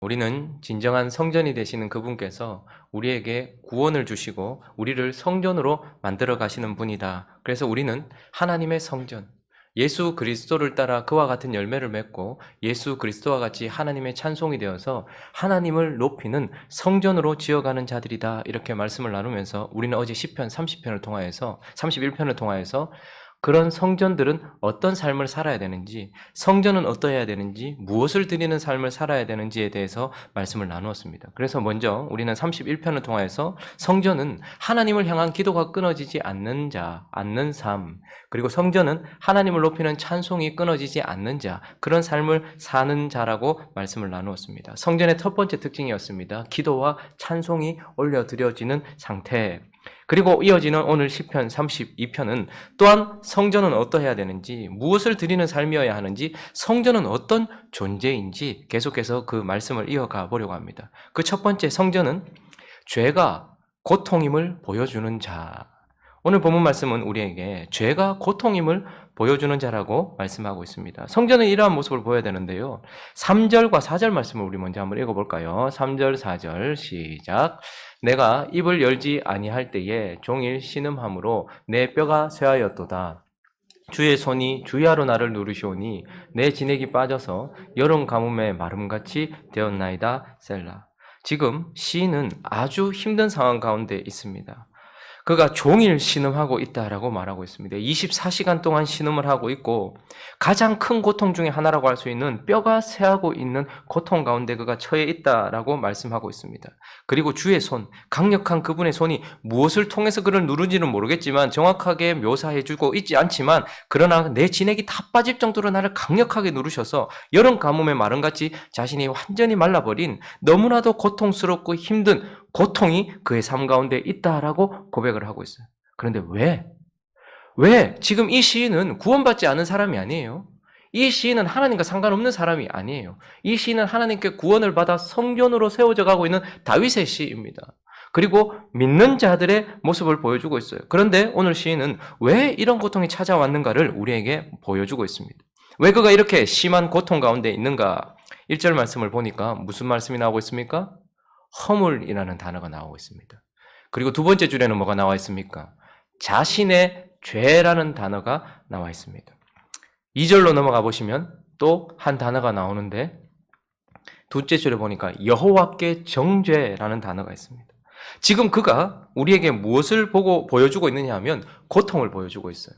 우리는 진정한 성전이 되시는 그분께서 우리에게 구원을 주시고 우리를 성전으로 만들어 가시는 분이다. 그래서 우리는 하나님의 성전, 예수 그리스도를 따라 그와 같은 열매를 맺고 예수 그리스도와 같이 하나님의 찬송이 되어서 하나님을 높이는 성전으로 지어가는 자들이다. 이렇게 말씀을 나누면서 우리는 어제 시편 30편을 통하여서 31편을 통하여서 그런 성전들은 어떤 삶을 살아야 되는지, 성전은 어떠해야 되는지, 무엇을 드리는 삶을 살아야 되는지에 대해서 말씀을 나누었습니다. 그래서 먼저 우리는 31편을 통하여서 성전은 하나님을 향한 기도가 끊어지지 않는 자, 않는 삶, 그리고 성전은 하나님을 높이는 찬송이 끊어지지 않는 자, 그런 삶을 사는 자라고 말씀을 나누었습니다. 성전의 첫 번째 특징이었습니다. 기도와 찬송이 올려드려지는 상태. 그리고 이어지는 오늘 시편 32편은 또한 성전은 어떠해야 되는지, 무엇을 드리는 삶이어야 하는지, 성전은 어떤 존재인지 계속해서 그 말씀을 이어가 보려고 합니다. 그 첫 번째 성전은 죄가 고통임을 보여주는 자. 오늘 본문 말씀은 우리에게 죄가 고통임을 보여주는 자라고 말씀하고 있습니다. 성전은 이러한 모습을 보여야 되는데요. 3절과 4절 말씀을 우리 먼저 한번 읽어볼까요? 3절, 4절 시작. 내가 입을 열지 아니할 때에 종일 신음함으로 내 뼈가 쇠하였도다. 주의 손이 주야로 나를 누르시오니 내 진액이 빠져서 여름 가뭄에 마름같이 되었나이다. 셀라. 지금 시인은 아주 힘든 상황 가운데 있습니다. 그가 종일 신음하고 있다라고 말하고 있습니다. 24시간 동안 신음을 하고 있고 가장 큰 고통 중에 하나라고 할 수 있는 뼈가 쇠하고 있는 고통 가운데 그가 처해 있다라고 말씀하고 있습니다. 그리고 주의 손, 강력한 그분의 손이 무엇을 통해서 그를 누르지는 모르겠지만 정확하게 묘사해주고 있지 않지만 그러나 내 진액이 다 빠질 정도로 나를 강력하게 누르셔서 여름 가뭄에 마름같이 자신이 완전히 말라버린 너무나도 고통스럽고 힘든 고통이 그의 삶 가운데 있다라고 고백을 하고 있어요. 그런데 왜? 지금 이 시인은 구원받지 않은 사람이 아니에요. 이 시인은 하나님과 상관없는 사람이 아니에요. 이 시인은 하나님께 구원을 받아 성전으로 세워져 가고 있는 다윗의 시입니다. 그리고 믿는 자들의 모습을 보여주고 있어요. 그런데 오늘 시인은 왜 이런 고통이 찾아왔는가를 우리에게 보여주고 있습니다. 왜 그가 이렇게 심한 고통 가운데 있는가? 1절 말씀을 보니까 무슨 말씀이 나오고 있습니까? 허물이라는 단어가 나오고 있습니다. 그리고 두 번째 줄에는 뭐가 나와 있습니까? 자신의 죄라는 단어가 나와 있습니다. 2절로 넘어가 보시면 또 한 단어가 나오는데 둘째 줄에 보니까 여호와께 정죄라는 단어가 있습니다. 지금 그가 우리에게 무엇을 보여주고 있느냐 하면 고통을 보여주고 있어요.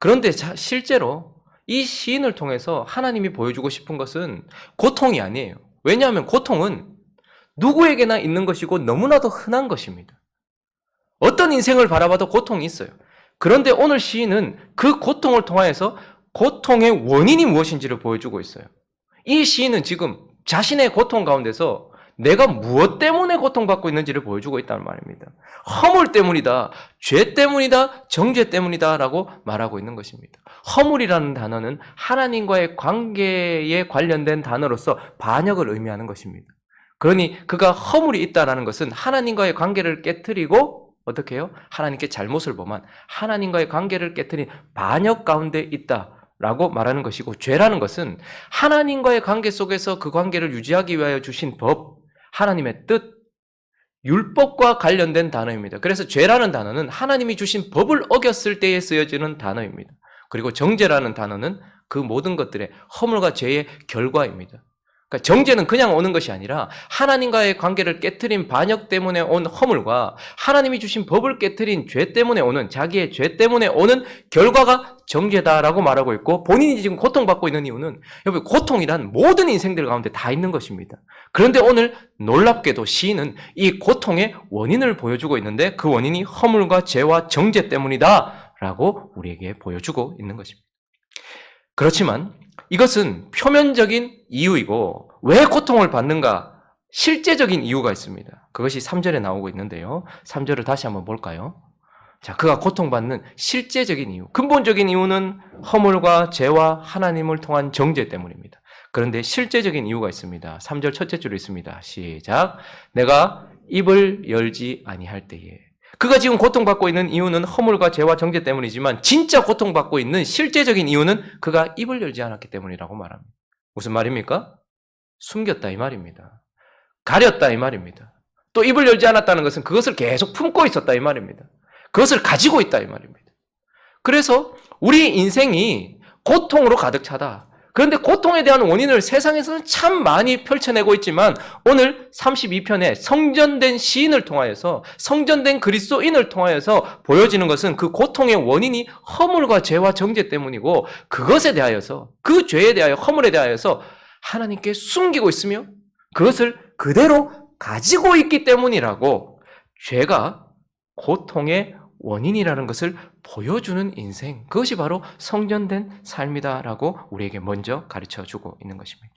그런데 실제로 이 시인을 통해서 하나님이 보여주고 싶은 것은 고통이 아니에요. 왜냐하면 고통은 누구에게나 있는 것이고 너무나도 흔한 것입니다. 어떤 인생을 바라봐도 고통이 있어요. 그런데 오늘 시인은 그 고통을 통하여서 고통의 원인이 무엇인지를 보여주고 있어요. 이 시인은 지금 자신의 고통 가운데서 내가 무엇 때문에 고통받고 있는지를 보여주고 있다는 말입니다. 허물 때문이다, 죄 때문이다, 정죄 때문이다 라고 말하고 있는 것입니다. 허물이라는 단어는 하나님과의 관계에 관련된 단어로서 반역을 의미하는 것입니다. 그러니 그가 허물이 있다는 것은 하나님과의 관계를 깨트리고 어떻게 해요? 하나님께 잘못을 범한 하나님과의 관계를 깨트린 반역 가운데 있다라고 말하는 것이고 죄라는 것은 하나님과의 관계 속에서 그 관계를 유지하기 위하여 주신 법, 하나님의 뜻, 율법과 관련된 단어입니다. 그래서 죄라는 단어는 하나님이 주신 법을 어겼을 때에 쓰여지는 단어입니다. 그리고 정죄라는 단어는 그 모든 것들의 허물과 죄의 결과입니다. 그러니까 정죄는 그냥 오는 것이 아니라 하나님과의 관계를 깨트린 반역 때문에 온 허물과 하나님이 주신 법을 깨트린 죄 때문에 오는 자기의 죄 때문에 오는 결과가 정죄다라고 말하고 있고 본인이 지금 고통받고 있는 이유는 여러분 고통이란 모든 인생들 가운데 다 있는 것입니다. 그런데 오늘 놀랍게도 시인은 이 고통의 원인을 보여주고 있는데 그 원인이 허물과 죄와 정죄 때문이다라고 우리에게 보여주고 있는 것입니다. 그렇지만 이것은 표면적인 이유이고 왜 고통을 받는가? 실제적인 이유가 있습니다. 그것이 3절에 나오고 있는데요. 3절을 다시 한번 볼까요? 자, 그가 고통받는 실제적인 이유, 근본적인 이유는 허물과 죄와 하나님을 통한 정죄 때문입니다. 그런데 실제적인 이유가 있습니다. 3절 첫째 줄에 있습니다. 시작. 내가 입을 열지 아니할 때에. 그가 지금 고통받고 있는 이유는 허물과 죄와 정죄 때문이지만 진짜 고통받고 있는 실제적인 이유는 그가 입을 열지 않았기 때문이라고 말합니다. 무슨 말입니까? 숨겼다 이 말입니다. 가렸다 이 말입니다. 또 입을 열지 않았다는 것은 그것을 계속 품고 있었다 이 말입니다. 그것을 가지고 있다 이 말입니다. 그래서 우리 인생이 고통으로 가득 차다. 그런데 고통에 대한 원인을 세상에서는 참 많이 펼쳐내고 있지만 오늘 32편에 성전된 시인을 통하여서 성전된 그리스도인을 통하여서 보여지는 것은 그 고통의 원인이 허물과 죄와 정죄 때문이고 그것에 대하여서 그 죄에 대하여 허물에 대하여서 하나님께 숨기고 있으며 그것을 그대로 가지고 있기 때문이라고 죄가 고통의 원인이라는 것을 보여주는 인생, 그것이 바로 성전된 삶이다라고 우리에게 먼저 가르쳐주고 있는 것입니다.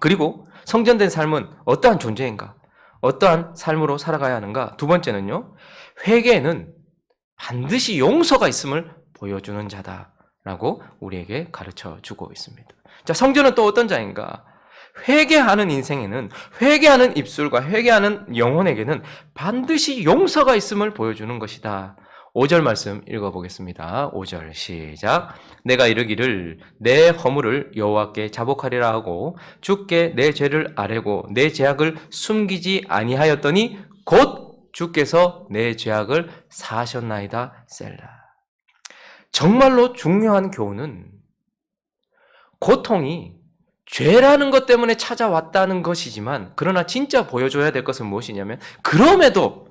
그리고 성전된 삶은 어떠한 존재인가? 어떠한 삶으로 살아가야 하는가? 두 번째는요, 회개에는 반드시 용서가 있음을 보여주는 자다라고 우리에게 가르쳐주고 있습니다. 자, 성전은 또 어떤 자인가? 회개하는 인생에는 회개하는 입술과 회개하는 영혼에게는 반드시 용서가 있음을 보여주는 것이다. 5절 말씀 읽어보겠습니다. 5절 시작. 내가 이르기를 내 허물을 여호와께 자복하리라 하고 주께 내 죄를 아뢰고 내 죄악을 숨기지 아니하였더니 곧 주께서 내 죄악을 사하셨나이다. 셀라. 정말로 중요한 교훈은 고통이 죄라는 것 때문에 찾아왔다는 것이지만 그러나 진짜 보여줘야 될 것은 무엇이냐면 그럼에도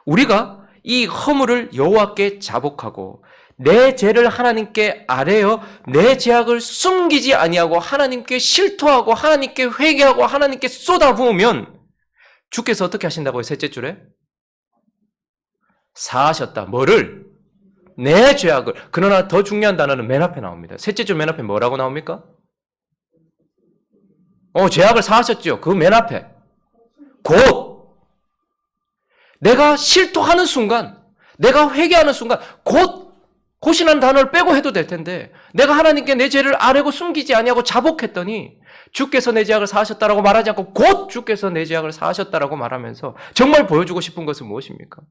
우리가 이 허물을 여호와께 자복하고 내 죄를 하나님께 아뢰어 내 죄악을 숨기지 아니하고 하나님께 실토하고 하나님께 회개하고 하나님께 쏟아부으면 주께서 어떻게 하신다고요? 셋째 줄에 사하셨다. 뭐를? 내 죄악을. 그러나 더 중요한 단어는 맨 앞에 나옵니다. 셋째 줄 맨 앞에 뭐라고 나옵니까? 죄악을 사하셨죠. 그 맨 앞에. 곧. 내가 실토하는 순간, 내가 회개하는 순간, 곧이라는 단어를 빼고 해도 될 텐데, 내가 하나님께 내 죄를 아뢰고 숨기지 아니하고 자복했더니, 주께서 내 죄악을 사하셨다라고 말하지 않고, 곧 주께서 내 죄악을 사하셨다라고 말하면서, 정말 보여주고 싶은 것은 무엇입니까?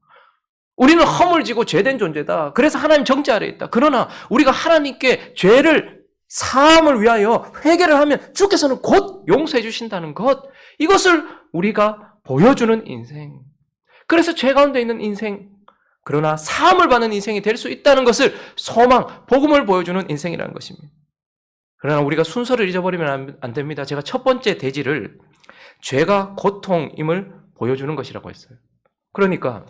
우리는 허물지고 죄된 존재다. 그래서 하나님 정죄 아래에 있다. 그러나, 우리가 하나님께 죄를 사함을 위하여 회개를 하면 주께서는 곧 용서해 주신다는 것, 이것을 우리가 보여주는 인생. 그래서 죄 가운데 있는 인생, 그러나 사함을 받는 인생이 될 수 있다는 것을 소망, 복음을 보여주는 인생이라는 것입니다. 그러나 우리가 순서를 잊어버리면 안 됩니다. 제가 첫 번째 대지를 죄가 고통임을 보여주는 것이라고 했어요. 그러니까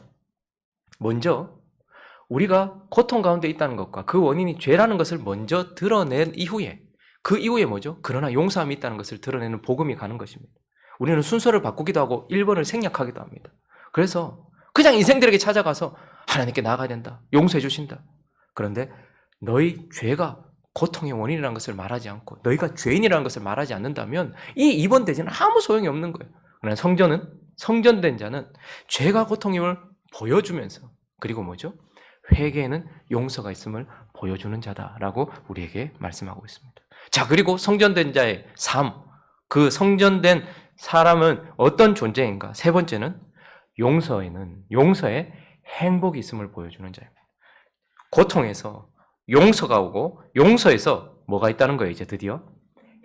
먼저 우리가 고통 가운데 있다는 것과 그 원인이 죄라는 것을 먼저 드러낸 이후에 그 이후에 뭐죠? 그러나 용서함이 있다는 것을 드러내는 복음이 가는 것입니다. 우리는 순서를 바꾸기도 하고 1번을 생략하기도 합니다. 그래서 그냥 인생들에게 찾아가서 하나님께 나아가야 된다. 용서해 주신다. 그런데 너희 죄가 고통의 원인이라는 것을 말하지 않고 너희가 죄인이라는 것을 말하지 않는다면 이 2번 대지는 아무 소용이 없는 거예요. 그러나 성전된 자는 죄가 고통임을 보여주면서 그리고 뭐죠? 회개에는 용서가 있음을 보여주는 자다라고 우리에게 말씀하고 있습니다. 자, 그리고 성전된 자의 삶, 그 성전된 사람은 어떤 존재인가? 세 번째는 용서에 행복이 있음을 보여주는 자입니다. 고통에서 용서가 오고 용서에서 뭐가 있다는 거예요? 이제 드디어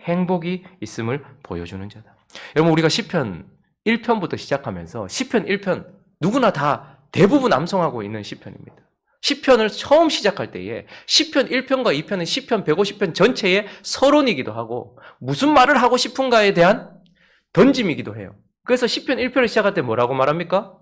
행복이 있음을 보여주는 자다. 여러분, 우리가 시편 1편부터 시작하면서 시편 1편 누구나 다 대부분 암송하고 있는 시편입니다. 시편을 처음 시작할 때에 시편 1편과 2편은 시편 150편 전체의 서론이기도 하고 무슨 말을 하고 싶은가에 대한 던짐이기도 해요. 그래서 시편 1편을 시작할 때 뭐라고 말합니까?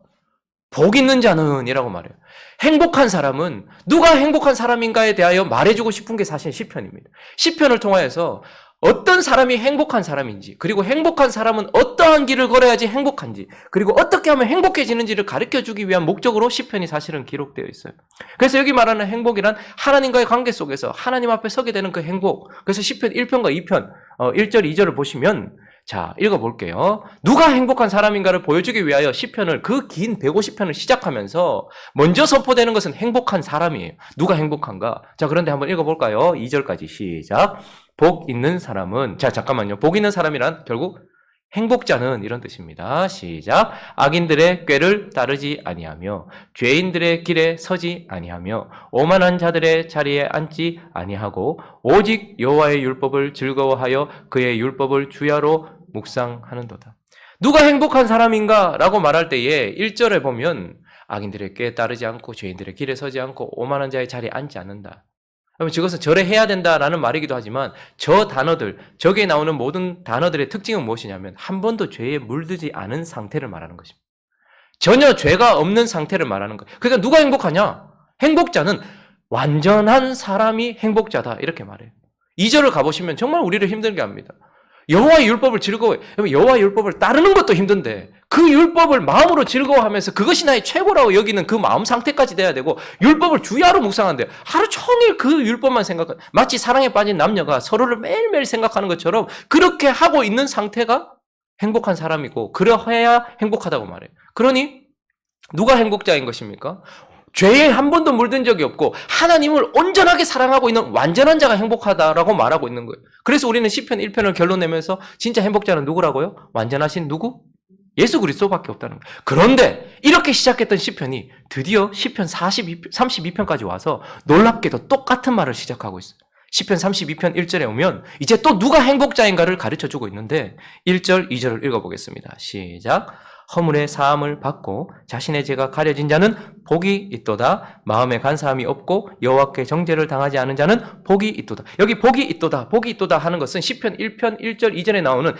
복 있는 자는 이라고 말해요. 행복한 사람은 누가 행복한 사람인가에 대하여 말해주고 싶은 게 사실 시편입니다. 시편을 통하여서 어떤 사람이 행복한 사람인지, 그리고 행복한 사람은 어떠한 길을 걸어야지 행복한지, 그리고 어떻게 하면 행복해지는지를 가르쳐주기 위한 목적으로 시편이 사실은 기록되어 있어요. 그래서 여기 말하는 행복이란 하나님과의 관계 속에서 하나님 앞에 서게 되는 그 행복. 그래서 시편 1편과 2편 1절, 2절을 보시면 자, 읽어볼게요. 누가 행복한 사람인가를 보여주기 위하여 시편을 그 긴 150편을 시작하면서 먼저 선포되는 것은 행복한 사람이에요. 누가 행복한가? 자, 그런데 한번 읽어볼까요? 2절까지 시작. 복 있는 사람은, 자, 잠깐만요. 복 있는 사람이란 결국 행복자는 이런 뜻입니다. 시작. 악인들의 꾀를 따르지 아니하며 죄인들의 길에 서지 아니하며 오만한 자들의 자리에 앉지 아니하고 오직 여호와의 율법을 즐거워하여 그의 율법을 주야로 묵상하는도다. 누가 행복한 사람인가? 라고 말할 때에 1절에 보면 악인들의 꾀에 따르지 않고 죄인들의 길에 서지 않고 오만한 자의 자리에 앉지 않는다. 그러면 저것은 절해해야 된다라는 말이기도 하지만 저 단어들, 저기에 나오는 모든 단어들의 특징은 무엇이냐면 한 번도 죄에 물들지 않은 상태를 말하는 것입니다. 전혀 죄가 없는 상태를 말하는 거예요. 그러니까 누가 행복하냐? 행복자는 완전한 사람이 행복자다 이렇게 말해요. 2절을 가보시면 정말 우리를 힘들게 합니다. 여호와의 율법을 즐거워해. 여호와의 율법을 따르는 것도 힘든데 그 율법을 마음으로 즐거워하면서 그것이 나의 최고라고 여기는 그 마음 상태까지 돼야 되고 율법을 주야로 묵상한대요. 하루 종일 그 율법만 생각하는 마치 사랑에 빠진 남녀가 서로를 매일매일 생각하는 것처럼 그렇게 하고 있는 상태가 행복한 사람이고 그러해야 행복하다고 말해요. 그러니 누가 행복자인 것입니까? 죄에 한 번도 물든 적이 없고 하나님을 온전하게 사랑하고 있는 완전한 자가 행복하다라고 말하고 있는 거예요. 그래서 우리는 시편 1편을 결론 내면서 진짜 행복자는 누구라고요? 완전하신 누구? 예수 그리스도밖에 없다는 거예요. 그런데 이렇게 시작했던 시편이 드디어 시편 32편까지 와서 놀랍게도 똑같은 말을 시작하고 있어요. 시편 32편 1절에 오면 이제 또 누가 행복자인가를 가르쳐주고 있는데 1절, 2절을 읽어보겠습니다. 시작. 허물의 사함을 받고 자신의 죄가 가려진 자는 복이 있도다. 마음에 간사함이 없고 여호와께 정죄를 당하지 않은 자는 복이 있도다. 여기 복이 있도다, 복이 있도다 하는 것은 시편 1편 1절 2절에 나오는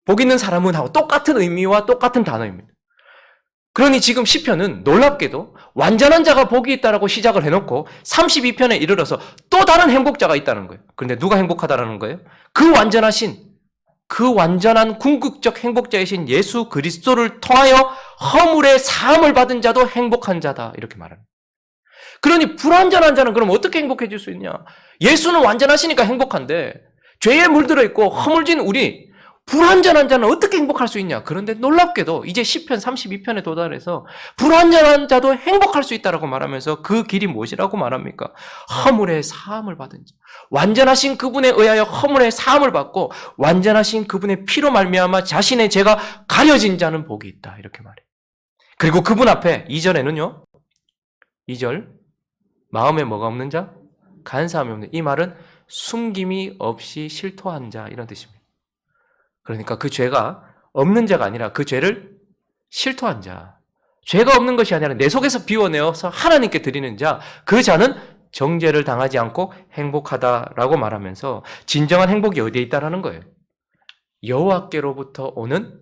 복 있는 사람은 하고 똑같은 의미와 똑같은 단어입니다. 그러니 지금 시편은 놀랍게도 완전한 자가 복이 있다라고 시작을 해놓고 32편에 이르러서 또 다른 행복자가 있다는 거예요. 그런데 누가 행복하다라는 거예요? 그 완전한 궁극적 행복자이신 예수 그리스도를 통하여 허물의 사함을 받은 자도 행복한 자다 이렇게 말합니다. 그러니 불완전한 자는 그럼 어떻게 행복해질 수 있냐? 예수는 완전하시니까 행복한데 죄에 물들어 있고 허물진 우리 불완전한 자는 어떻게 행복할 수 있냐? 그런데 놀랍게도 이제 시편 32편에 도달해서 불완전한 자도 행복할 수 있다라고 말하면서 그 길이 무엇이라고 말합니까? 허물의 사함을 받은 자. 완전하신 그분에 의하여 허물의 사함을 받고 완전하신 그분의 피로 말미암아 자신의 죄가 가려진 자는 복이 있다. 이렇게 말해요. 그리고 그분 앞에 2절에는요. 2절 마음에 뭐가 없는 자? 간사함이 없는 이 말은 숨김이 없이 실토한 자 이런 뜻입니다. 그러니까 그 죄가 없는 자가 아니라 그 죄를 실토한 자. 죄가 없는 것이 아니라 내 속에서 비워내어서 하나님께 드리는 자. 그 자는 정죄를 당하지 않고 행복하다라고 말하면서 진정한 행복이 어디에 있다라는 거예요. 여호와께로부터 오는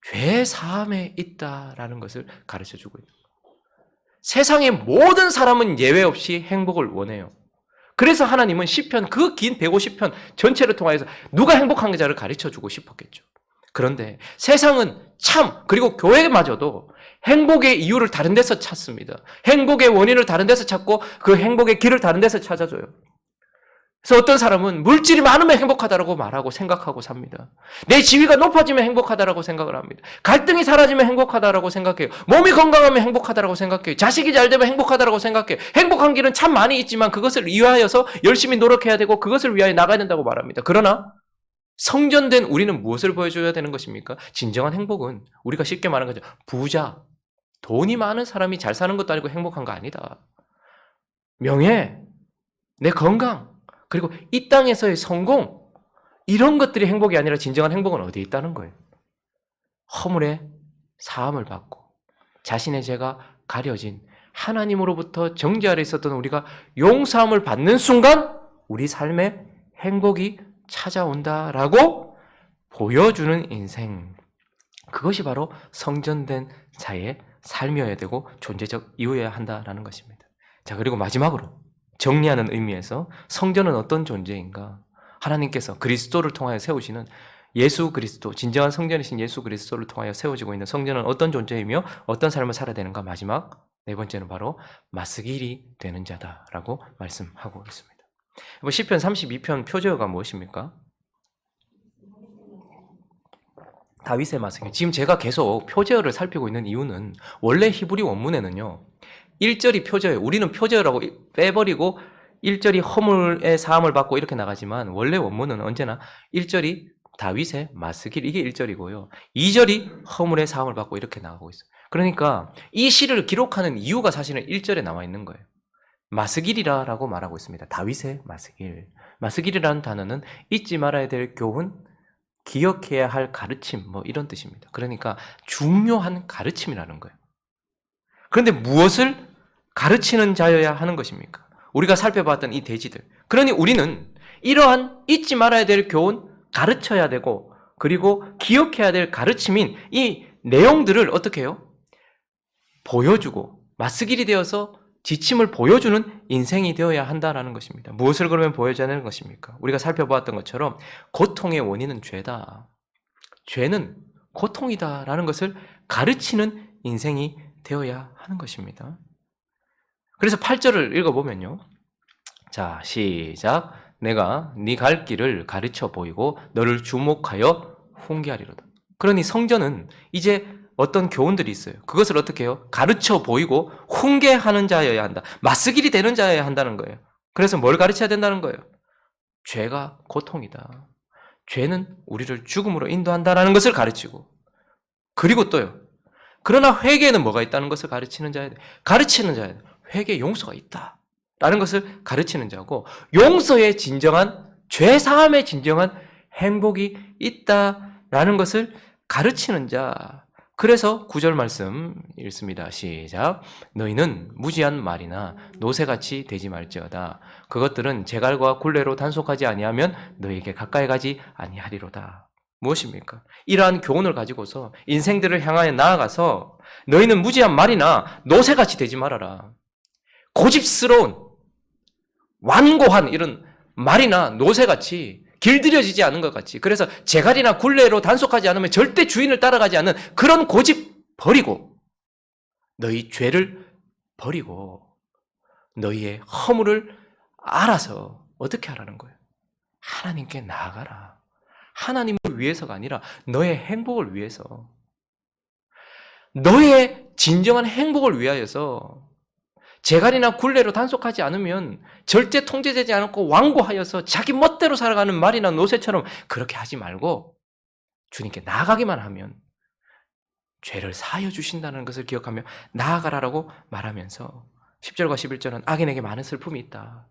죄 사함에 있다라는 것을 가르쳐주고 있는 거예요. 세상의 모든 사람은 예외 없이 행복을 원해요. 그래서 하나님은 시편 그 긴 150편 전체를 통해서 누가 행복한 자를 가르쳐주고 싶었겠죠. 그런데 세상은 참 그리고 교회마저도 행복의 이유를 다른 데서 찾습니다. 행복의 원인을 다른 데서 찾고 그 행복의 길을 다른 데서 찾아줘요. 그래서 어떤 사람은 물질이 많으면 행복하다라고 말하고 생각하고 삽니다. 내 지위가 높아지면 행복하다라고 생각을 합니다. 갈등이 사라지면 행복하다라고 생각해요. 몸이 건강하면 행복하다라고 생각해요. 자식이 잘 되면 행복하다라고 생각해요. 행복한 길은 참 많이 있지만 그것을 위하여서 열심히 노력해야 되고 그것을 위하여 나가야 된다고 말합니다. 그러나 성전된 우리는 무엇을 보여줘야 되는 것입니까? 진정한 행복은 우리가 쉽게 말하는 거죠. 부자, 돈이 많은 사람이 잘 사는 것도 아니고 행복한 거 아니다. 명예, 내 건강, 그리고 이 땅에서의 성공, 이런 것들이 행복이 아니라 진정한 행복은 어디에 있다는 거예요? 허물의 사함을 받고 자신의 죄가 가려진 하나님으로부터 정죄 아래 있었던 우리가 용서함을 받는 순간 우리 삶에 행복이 찾아온다라고 보여주는 인생. 그것이 바로 성전된 자의 삶이어야 되고 존재적 이유여야 한다라는 것입니다. 자, 그리고 마지막으로 정리하는 의미에서 성전은 어떤 존재인가? 하나님께서 그리스도를 통하여 세우시는 예수 그리스도, 진정한 성전이신 예수 그리스도를 통하여 세워지고 있는 성전은 어떤 존재이며 어떤 삶을 살아야 되는가? 마지막 네 번째는 바로 마스길이 되는 자다라고 말씀하고 있습니다. 시편 32편 표제어가 무엇입니까? 다윗의 마스길. 지금 제가 계속 표제어를 살피고 있는 이유는 원래 히브리 원문에는요. 1절이 표제어예요. 우리는 표제어라고 빼버리고 1절이 허물의 사함을 받고 이렇게 나가지만 원래 원문은 언제나 1절이 다윗의 마스길 이게 1절이고요. 2절이 허물의 사함을 받고 이렇게 나가고 있어요. 그러니까 이 시를 기록하는 이유가 사실은 1절에 나와 있는 거예요. 마스길이라고 말하고 있습니다. 다윗의 마스길. 마스길이라는 단어는 잊지 말아야 될 교훈, 기억해야 할 가르침, 뭐 이런 뜻입니다. 그러니까 중요한 가르침이라는 거예요. 그런데 무엇을 가르치는 자여야 하는 것입니까? 우리가 살펴봤던 이 대지들. 그러니 우리는 이러한 잊지 말아야 될 교훈, 가르쳐야 되고, 그리고 기억해야 될 가르침인 이 내용들을 어떻게 해요? 보여주고 맞서길이 되어서 지침을 보여주는 인생이 되어야 한다라는 것입니다. 무엇을 그러면 보여줘야 하는 것입니까? 우리가 살펴보았던 것처럼 고통의 원인은 죄다. 죄는 고통이다라는 것을 가르치는 인생이 되어야 하는 것입니다. 그래서 8절을 읽어보면요. 자, 시작. 내가 네 갈 길을 가르쳐 보이고 너를 주목하여 훈계하리로다. 그러니 성전은 이제 어떤 교훈들이 있어요. 그것을 어떻게 해요? 가르쳐 보이고 훈계하는 자여야 한다. 맞서길이 되는 자여야 한다는 거예요. 그래서 뭘 가르쳐야 된다는 거예요? 죄가 고통이다. 죄는 우리를 죽음으로 인도한다는 것을 가르치고, 그리고 또요. 그러나 회개에는 뭐가 있다는 것을 가르치는 자야 돼. 가르치는 자야 돼. 회개에 용서가 있다. 라는 것을 가르치는 자고, 용서의 진정한, 죄사함의 진정한 행복이 있다라는 것을 가르치는 자. 그래서 9절 말씀 읽습니다. 시작. 너희는 무지한 말이나 노새같이 되지 말지어다. 그것들은 제갈과 굴레로 단속하지 아니하면 너희에게 가까이 가지 아니하리로다. 무엇입니까? 이러한 교훈을 가지고서 인생들을 향하여 나아가서 너희는 무지한 말이나 노새같이 되지 말아라. 고집스러운 완고한 이런 말이나 노새같이 길들여지지 않은 것 같이, 그래서 제갈이나 굴레로 단속하지 않으면 절대 주인을 따라가지 않는 그런 고집 버리고, 너희 죄를 버리고 너희의 허물을 알아서 어떻게 하라는 거예요? 하나님께 나아가라. 하나님을 위해서가 아니라 너의 행복을 위해서, 너의 진정한 행복을 위하여서. 제갈이나 굴레로 단속하지 않으면 절대 통제되지 않고 완고하여서 자기 멋대로 살아가는 말이나 노새처럼 그렇게 하지 말고 주님께 나아가기만 하면 죄를 사하여 주신다는 것을 기억하며 나아가라라고 말하면서 10절과 11절은 악인에게 많은 슬픔이 있다.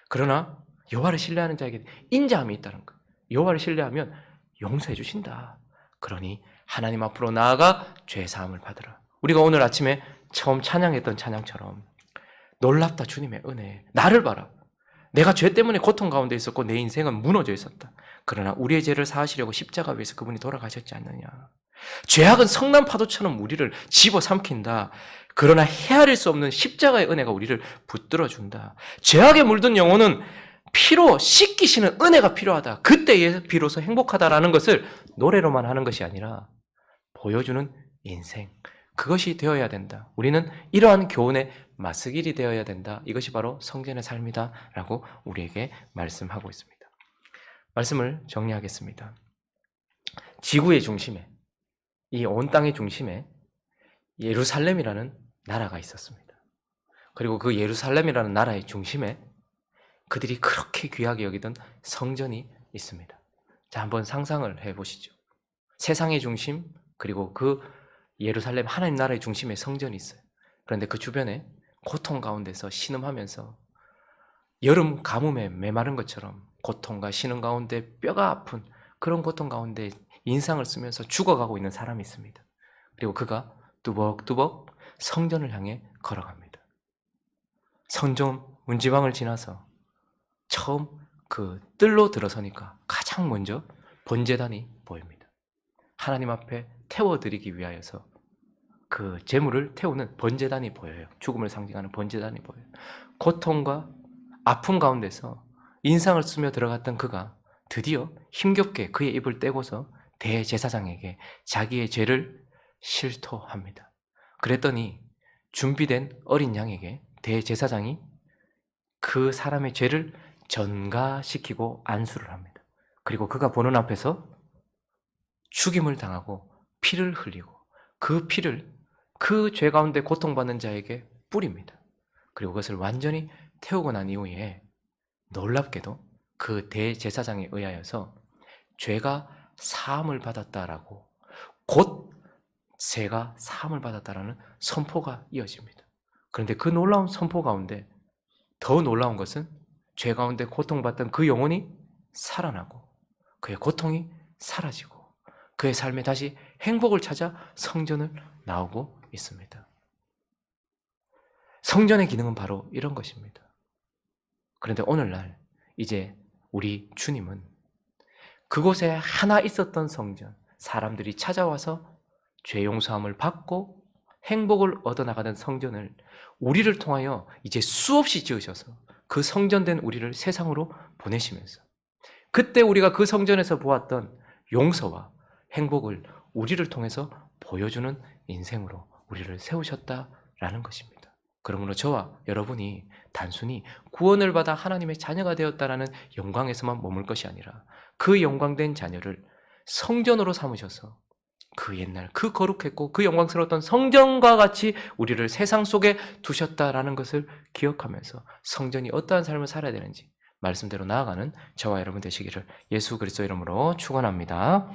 그러나 여호와를 신뢰하는 자에게 인자함이 있다는 것. 여호와를 신뢰하면 용서해 주신다. 그러니 하나님 앞으로 나아가 죄 사함을 받으라. 우리가 오늘 아침에 처음 찬양했던 찬양처럼 놀랍다 주님의 은혜. 나를 봐라. 내가 죄 때문에 고통 가운데 있었고 내 인생은 무너져 있었다. 그러나 우리의 죄를 사하시려고 십자가 위에서 그분이 돌아가셨지 않느냐. 죄악은 성난 파도처럼 우리를 집어삼킨다. 그러나 헤아릴 수 없는 십자가의 은혜가 우리를 붙들어준다. 죄악에 물든 영혼은 피로 씻기시는 은혜가 필요하다. 그때에 비로소 행복하다라는 것을 노래로만 하는 것이 아니라 보여주는 인생, 그것이 되어야 된다. 우리는 이러한 교훈의 맞서길이 되어야 된다. 이것이 바로 성전의 삶이다 라고 우리에게 말씀하고 있습니다. 말씀을 정리하겠습니다. 지구의 중심에, 이 온 땅의 중심에 예루살렘이라는 나라가 있었습니다. 그리고 그 예루살렘이라는 나라의 중심에 그들이 그렇게 귀하게 여기던 성전이 있습니다. 자, 한번 상상을 해보시죠. 세상의 중심, 그리고 그 예루살렘 하나님 나라의 중심에 성전이 있어요. 그런데 그 주변에 고통 가운데서 신음하면서 여름 가뭄에 메마른 것처럼 고통과 신음 가운데 뼈가 아픈 그런 고통 가운데 인상을 쓰면서 죽어가고 있는 사람이 있습니다. 그리고 그가 뚜벅뚜벅 성전을 향해 걸어갑니다. 성전 문지방을 지나서 처음 그 뜰로 들어서니까 가장 먼저 번제단이 보입니다. 하나님 앞에 태워드리기 위하여서 그 제물을 태우는 번제단이 보여요. 죽음을 상징하는 번제단이 보여요. 고통과 아픔 가운데서 인상을 쓰며 들어갔던 그가 드디어 힘겹게 그의 입을 떼고서 대제사장에게 자기의 죄를 실토합니다. 그랬더니 준비된 어린 양에게 대제사장이 그 사람의 죄를 전가시키고 안수를 합니다. 그리고 그가 보는 앞에서 죽임을 당하고 피를 흘리고 그 피를 그 죄 가운데 고통받는 자에게 뿌립니다. 그리고 그것을 완전히 태우고 난 이후에 놀랍게도 그 대제사장에 의하여서 죄가 사함을 받았다라고, 곧 죄가 사함을 받았다라는 선포가 이어집니다. 그런데 그 놀라운 선포 가운데 더 놀라운 것은 죄 가운데 고통받던 그 영혼이 살아나고 그의 고통이 사라지고 그의 삶에 다시 행복을 찾아 성전을 나오고 있습니다. 성전의 기능은 바로 이런 것입니다. 그런데 오늘날 이제 우리 주님은 그곳에 하나 있었던 성전, 사람들이 찾아와서 죄 용서함을 받고 행복을 얻어나가는 성전을 우리를 통하여 이제 수없이 지으셔서 그 성전된 우리를 세상으로 보내시면서 그때 우리가 그 성전에서 보았던 용서와 행복을 우리를 통해서 보여주는 인생으로 우리를 세우셨다라는 것입니다. 그러므로 저와 여러분이 단순히 구원을 받아 하나님의 자녀가 되었다라는 영광에서만 머물 것이 아니라 그 영광된 자녀를 성전으로 삼으셔서 그 옛날 그 거룩했고 그 영광스러웠던 성전과 같이 우리를 세상 속에 두셨다라는 것을 기억하면서 성전이 어떠한 삶을 살아야 되는지 말씀대로 나아가는 저와 여러분 되시기를 예수 그리스도 이름으로 축원합니다.